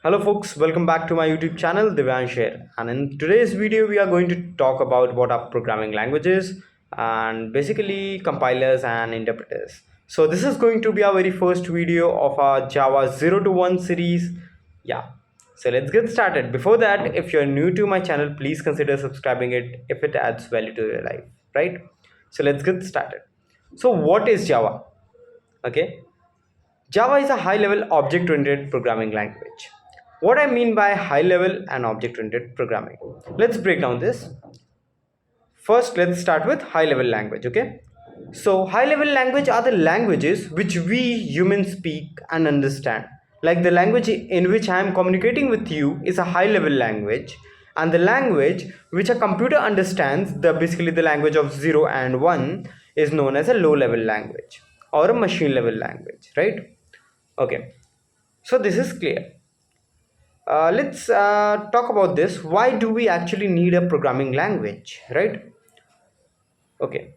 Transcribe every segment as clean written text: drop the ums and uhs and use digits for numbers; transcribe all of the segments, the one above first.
Hello folks, welcome back to my YouTube channel Divyansh here. And in today's video we are going to talk about what are programming languages and basically compilers and interpreters. So this is going to be our very first video of our Java 0 to 1 series. Yeah. So let's get started. Before that, if you're new to my channel, please consider subscribing it if it adds value to your life, right? So let's get started. So what is Java? Okay. Java is a high-level object-oriented programming language. What I mean by high-level and object-oriented programming. Let's break down this. First, let's start with high-level language, okay? So, high-level language are the languages which we humans speak and understand. Like the language in which I am communicating with you is a high-level language, and the language which a computer understands, the basically the language of 0 and 1, is known as a low-level language or a machine-level language, right? Okay, so this is clear. Let's talk about this. Why do we actually need a programming language, right? Okay,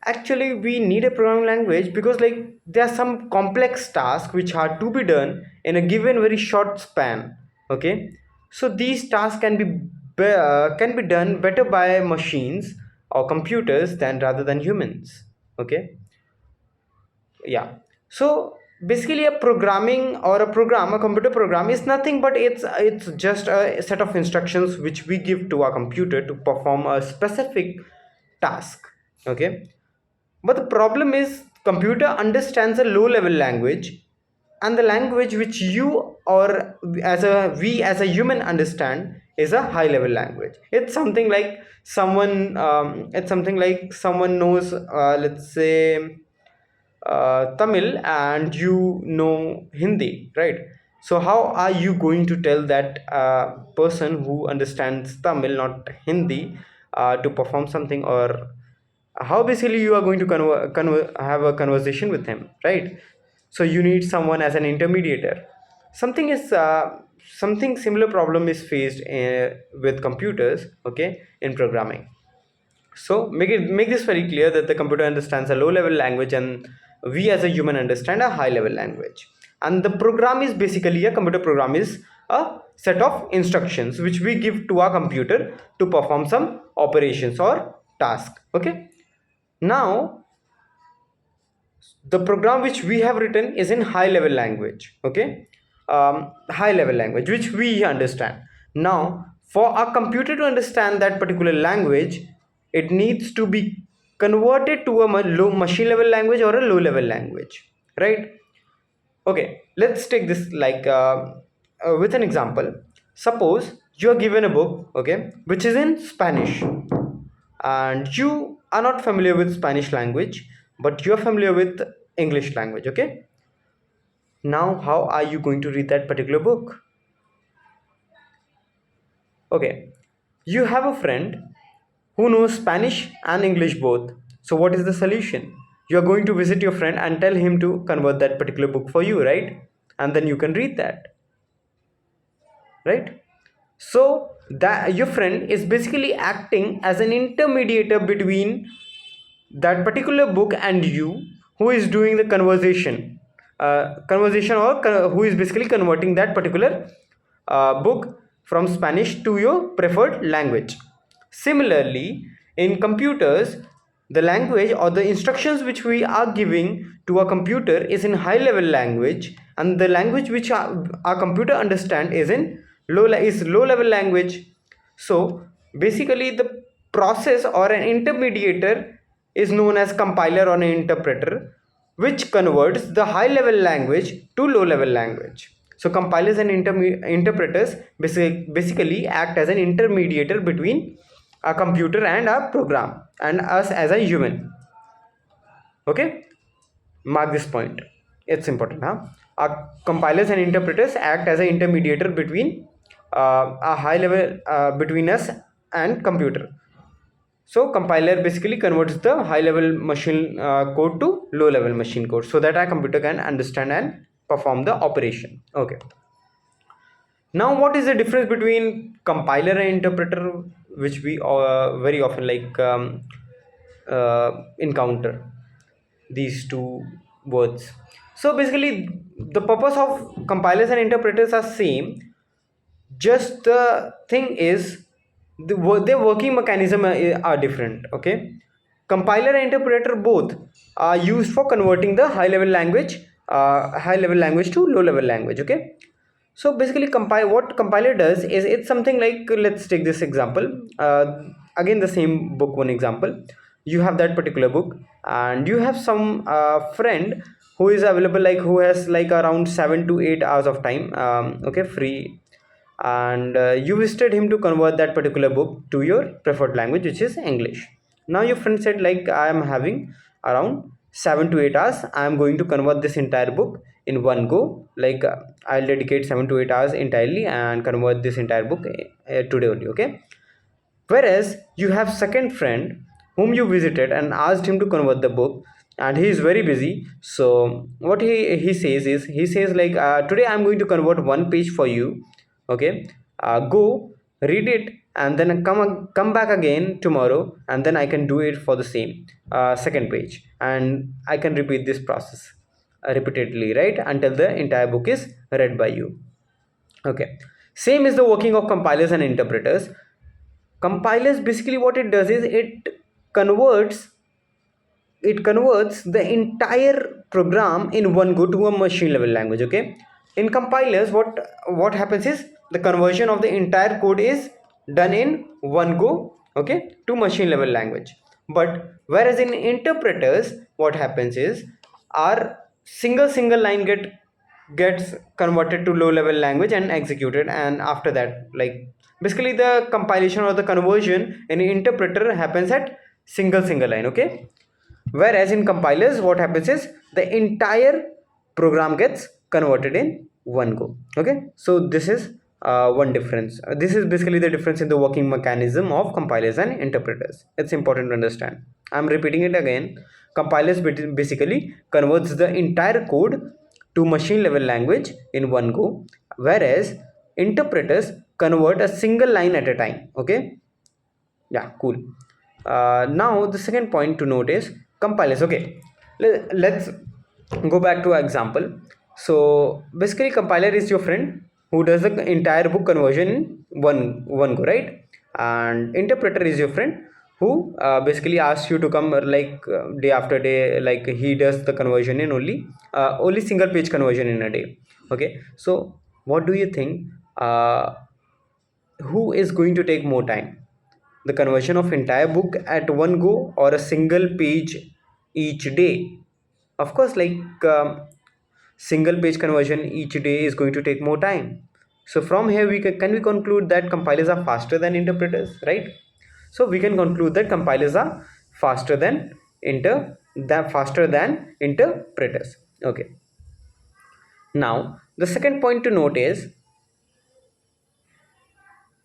actually we need a programming language because like there are some complex tasks which are to be done in a given very short span. Okay, so these tasks can be done better by machines or computers than rather than humans. Okay, yeah, so basically a programming or a computer program is nothing but it's just a set of instructions which we give to our computer to perform a specific task. Okay, but the problem is computer understands a low level language, and the language which you or as a we as a human understand is a high level language. It's something like someone knows, let's say, Tamil and you know Hindi, right? So how are you going to tell that person who understands Tamil, not Hindi, to perform something, or how basically you are going to have a conversation with him, right? So you need someone as an intermediator. Something similar problem is faced with computers, okay, in programming. So make this very clear that the computer understands a low level language and we as a human understand a high level language. And the program is basically a computer program is a set of instructions which we give to our computer to perform some operations or task. Okay. Now the program which we have written is in high level language. Okay. High level language which we understand. Now for a computer to understand that particular language, it needs to be converted to a low machine level language or a low level language, right? Okay, let's take this like with an example. Suppose you are given a book, okay, which is in Spanish, and you are not familiar with Spanish language, but you are familiar with English language, okay. Now how are you going to read that particular book? Okay, you have a friend who knows Spanish and English both. So what is the solution? You are going to visit your friend and tell him to convert that particular book for you, right? And then you can read that, right? So that your friend is basically acting as an intermediator between that particular book and you, who is doing the conversation, or who is basically converting that particular book from Spanish to your preferred language. Similarly, in computers, the language or the instructions which we are giving to a computer is in high level language, and the language which our computer understand is in low level language. So basically the process or an intermediator is known as compiler or an interpreter, which converts the high level language to low level language. So compilers and interpreters basically act as an intermediator between a computer and a program and us as a human. Okay, mark this point, it's important, huh? Our compilers and interpreters act as an intermediator between a high level between us and computer. So compiler basically converts the high level machine code to low level machine code so that our computer can understand and perform the operation. Okay, now what is the difference between compiler and interpreter, which we very often encounter these two words? So basically the purpose of compilers and interpreters are same, just the thing is their working mechanism are different. Okay, compiler and interpreter both are used for converting the high level language to low level language. Okay, so basically what compiler does is, it's something like, let's take this example, again the same book, one example. You have that particular book and you have some friend who is available, like who has like around 7 to 8 hours of time, okay, free, and you visited him to convert that particular book to your preferred language, which is English. Now your friend said, like, I am having around 7 to 8 hours, I am going to convert this entire book in one go, like I'll dedicate 7 to 8 hours entirely and convert this entire book today only. Okay, whereas you have second friend whom you visited and asked him to convert the book, and he is very busy. So what he says is, he says like, today I'm going to convert one page for you. Okay, go read it and then come back again tomorrow, and then I can do it for the same second page, and I can repeat this process repeatedly, right, until the entire book is read by you. Okay, same is the working of compilers and interpreters. Compilers, basically what it does is, converts converts the entire program in one go to a machine level language. Okay, in compilers, what happens is, the conversion of the entire code is done in one go, okay, to machine level language. But whereas in interpreters, what happens is, our single line gets converted to low level language and executed, and after that, like, basically the compilation or the conversion in interpreter happens at single line. Okay, whereas in compilers, what happens is, the entire program gets converted in one go. Okay, so this is one difference. This is basically the difference in the working mechanism of compilers and interpreters. It's important to understand. I'm repeating it again. Compilers basically converts the entire code to machine level language in one go, whereas interpreters convert a single line at a time. Okay, yeah, cool. Now the second point to note is compilers. Okay, let's go back to our example. So basically, compiler is your friend who does the entire book conversion in one go, right? And interpreter is your friend who basically asks you to come, like day after day, like he does the conversion in only single page conversion in a day. Okay, so what do you think, who is going to take more time, the conversion of entire book at one go or a single page each day? Of course, like, single page conversion each day is going to take more time. So from here, can we conclude that compilers are faster than interpreters, right? So we can conclude that compilers are faster than interpreters. Okay, now the second point to note is,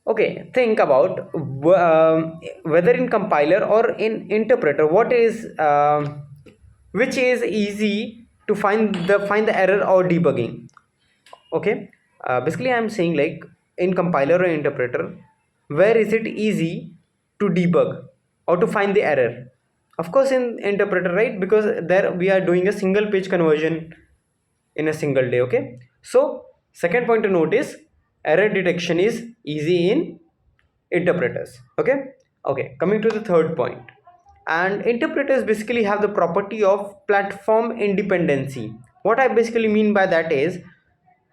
okay, think about whether in compiler or in interpreter, which is easy to find the error or debugging. Okay, basically I'm saying, like, in compiler or interpreter, where is it easy to debug or to find the error? Of course in interpreter, right, because there we are doing a single page conversion in a single day. Okay, so second point to note is, error detection is easy in interpreters. Okay, okay, coming to the third point, and interpreters basically have the property of platform independency. What I basically mean by that is,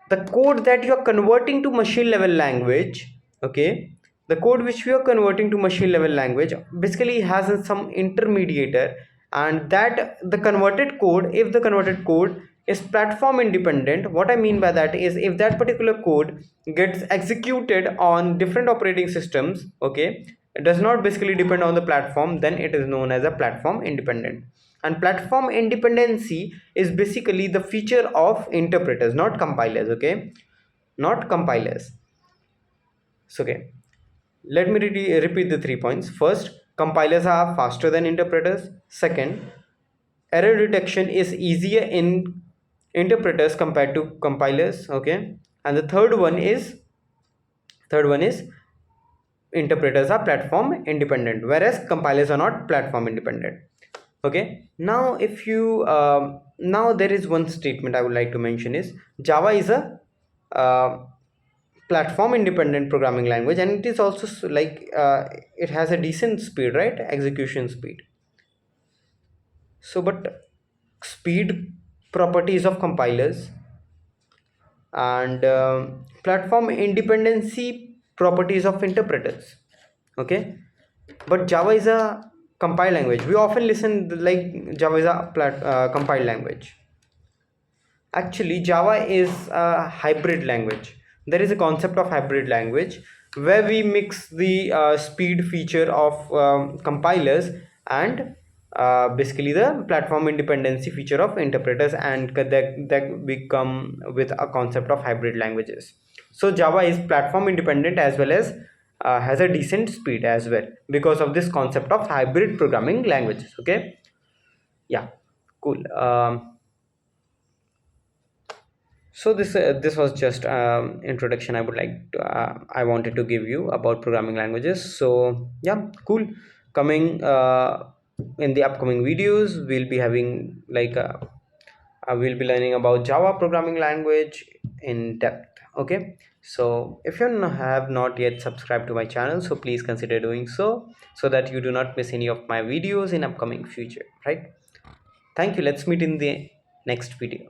the code that you are converting to machine level language, okay, the code which we are converting to machine level language basically has some intermediator, and that the converted code, if the converted code is platform independent, what I mean by that is, if that particular code gets executed on different operating systems, okay, it does not basically depend on the platform, then it is known as a platform independent. And platform independency is basically the feature of interpreters, not compilers. Okay, not compilers. So okay, let me repeat the 3 points. First, compilers are faster than interpreters. Second, error detection is easier in interpreters compared to compilers. Okay, and the third one is interpreters are platform independent, whereas compilers are not platform independent. Okay, now if you now there is one statement I would like to mention is Java is a uh, platform independent programming language, and it is also it has a decent speed, right? Execution speed. So but speed properties of compilers and platform independency properties of interpreters. Okay, but Java is a compiled language. We often listen like Java is a compiled language. Actually, Java is a hybrid language. There is a concept of hybrid language where we mix the speed feature of compilers and basically the platform independency feature of interpreters, and that we come with a concept of hybrid languages. So Java is platform independent as well as has a decent speed as well because of this concept of hybrid programming languages. Okay, yeah, cool. So this was just introduction I wanted to give you about programming languages. So yeah, cool. Coming in the upcoming videos, we'll be having we'll be learning about Java programming language in depth. Okay. So if you have not yet subscribed to my channel, so please consider doing so, so that you do not miss any of my videos in upcoming future. Right. Thank you. Let's meet in the next video.